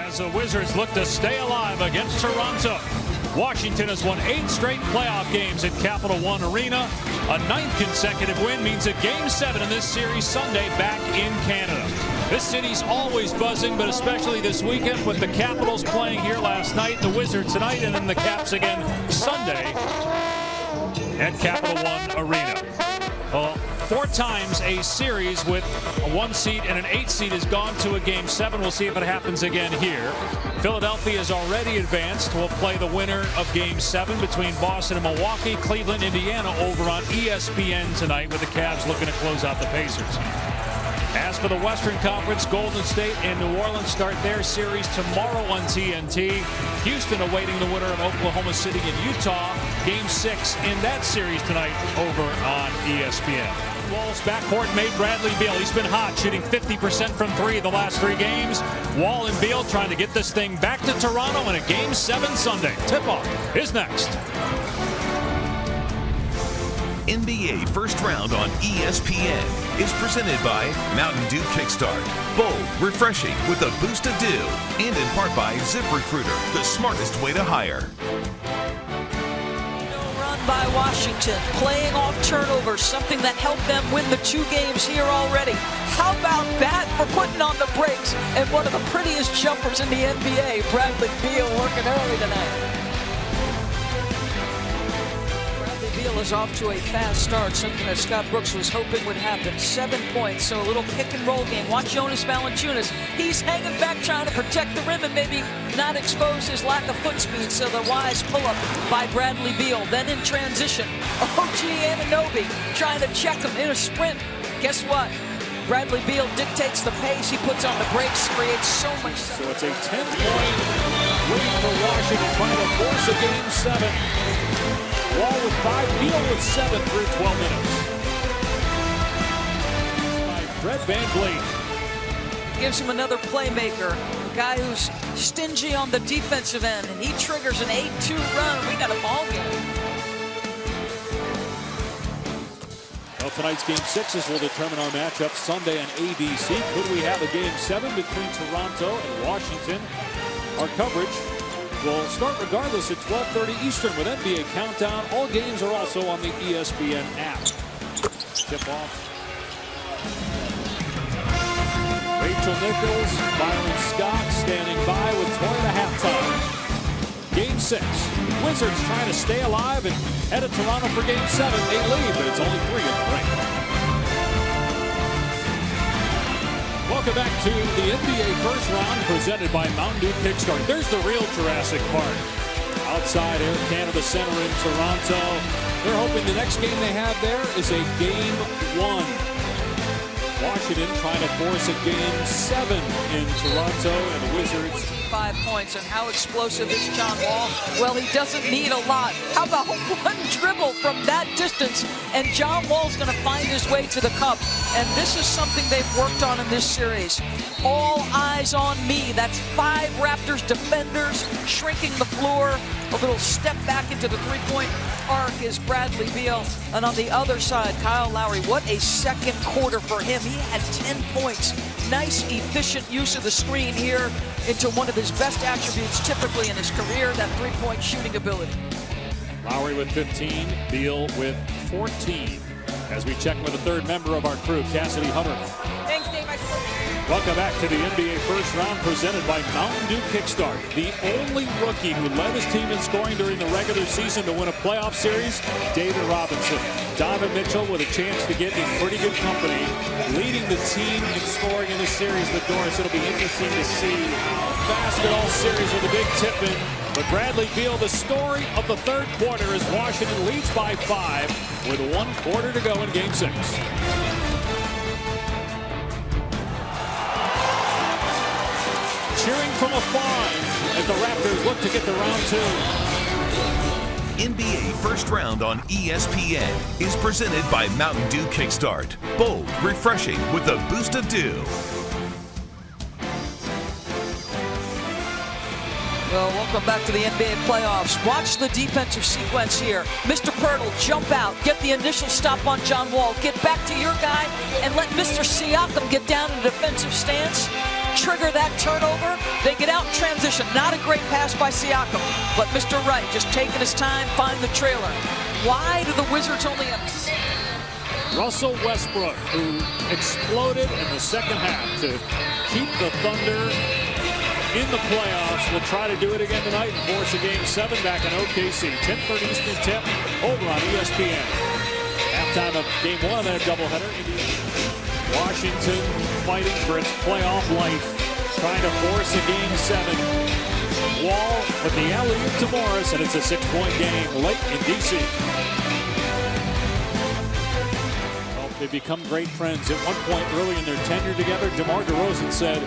As the Wizards look to stay alive against Toronto. Washington has won 8 straight playoff games at Capital One Arena. A 9th consecutive win means a Game 7 in this series Sunday back in Canada. This city's always buzzing, but especially this weekend with the Capitals playing here last night, the Wizards tonight, and then the Caps again Sunday at Capital One Arena. Well, 4 times a series with a 1 seed and an 8 seed has gone to a Game 7. We'll see if it happens again here. Philadelphia is already advanced. We'll play the winner of Game 7 between Boston and Milwaukee. Cleveland, Indiana over on ESPN tonight with the Cavs looking to close out the Pacers. As for the Western Conference, Golden State and New Orleans start their series tomorrow on TNT. Houston awaiting the winner of Oklahoma City and Utah. Game 6 in that series tonight over on ESPN. Wall's backcourt made Bradley Beal. He's been hot, shooting 50% from 3 the last 3 games. Wall and Beal trying to get this thing back to Toronto in a Game 7 Sunday. Tip-off is next. NBA First Round on ESPN is presented by Mountain Dew Kickstart. Bold, refreshing with a boost of dew. And in part by ZipRecruiter, the smartest way to hire. Run by Washington, playing off turnovers, something that helped them win the 2 games here already. How about that for putting on the brakes and one of the prettiest jumpers in the NBA, Bradley Beal, working early tonight. Beal is off to a fast start, something that Scott Brooks was hoping would happen. 7 points, so a little pick and roll game. Watch Jonas Valanciunas. He's hanging back trying to protect the rim and maybe not expose his lack of foot speed, so the wise pull-up by Bradley Beal. Then in transition, OG Anunoby trying to check him in a sprint. Guess what? Bradley Beal dictates the pace. He puts on the brakes, creates so much. So it's a 10-point lead for Washington, trying to force a Game 7. Wall with 5, Beal with 7 through 12 minutes. By Fred VanVleet. Gives him another playmaker, a guy who's stingy on the defensive end, and he triggers an 8-2 run. We got a ball game. Well, tonight's Game 6s will determine our matchup Sunday on ABC. Could we have a Game 7 between Toronto and Washington? Our coverage will start regardless at 12:30 Eastern with NBA Countdown. All games are also on the ESPN app. Tip off. Rachel Nichols, Byron Scott standing by with 20 to halftime. Game 6. Wizards trying to stay alive and head to Toronto for Game 7. They lead, but it's only 3 in the ring. Welcome back to the NBA First Round presented by Mountain Dew Kickstart. There's the real Jurassic Park. Outside Air Canada Center in Toronto. They're hoping the next game they have there is a Game 1. Washington trying to force a Game 7 in Toronto, and the Wizards 5 points. And how explosive is John Wall? Well, he doesn't need a lot. How about one dribble from that distance, and John Wall's going to find his way to the cup. And this is something they've worked on in this series. All eyes on me. That's 5 Raptors defenders shrinking the floor. A little step back into the 3-point arc is Bradley Beal. And on the other side, Kyle Lowry. What a second quarter for him. He had 10 points. Nice, efficient use of the screen here into one of his best attributes typically in his career, that 3-point shooting ability. Lowry with 15, Beal with 14. As we check with a third member of our crew, Cassidy Hunter. Thanks, Dave. Welcome back to the NBA First Round presented by Mountain Dew Kickstart. The only rookie who led his team in scoring during the regular season to win a playoff series, David Robinson. Donovan Mitchell with a chance to get in pretty good company, leading the team in scoring in this series with Doris. It'll be interesting to see basketball series with a big tip-in. But Bradley Beal, the story of the third quarter as Washington leads by 5 with 1 quarter to go in Game 6. Cheering from afar as the Raptors look to get to round 2. NBA First Round on ESPN is presented by Mountain Dew Kickstart. Bold, refreshing with a boost of dew. Well, welcome back to the NBA playoffs. Watch the defensive sequence here. Mr. Pirtle, jump out, get the initial stop on John Wall, get back to your guy, and let Mr. Siakam get down in a defensive stance. trigger that turnover. They get out in transition. Not a great pass by Siakam, but Mr. Wright just taking his time, find the trailer. Why do the Wizards only have... Russell Westbrook, who exploded in the second half to keep the Thunder in the playoffs, will try to do it again tonight and force a Game 7 back in OKC. 10:30 Eastern tip over on ESPN. Halftime of Game 1 of that doubleheader. Washington fighting for its playoff life, trying to force a Game 7. Wall with the alley-oop to Morris, and it's a 6-point game late in D.C. Well, they become great friends. At one point early in their tenure together, DeMar DeRozan said,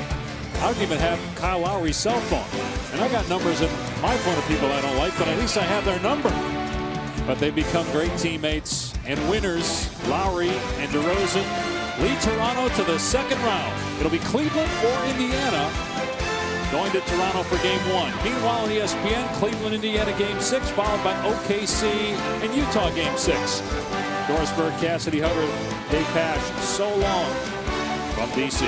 I don't even have Kyle Lowry's cell phone. And I got numbers in my phone of people I don't like, but at least I have their number. But they become great teammates and winners. Lowry and DeRozan lead Toronto to the second round. It'll be Cleveland or Indiana going to Toronto for Game 1. Meanwhile on ESPN, Cleveland, Indiana Game 6, followed by OKC and Utah Game 6. Doris Burke, Cassidy Hubbard, Dave Pash, so long from D.C.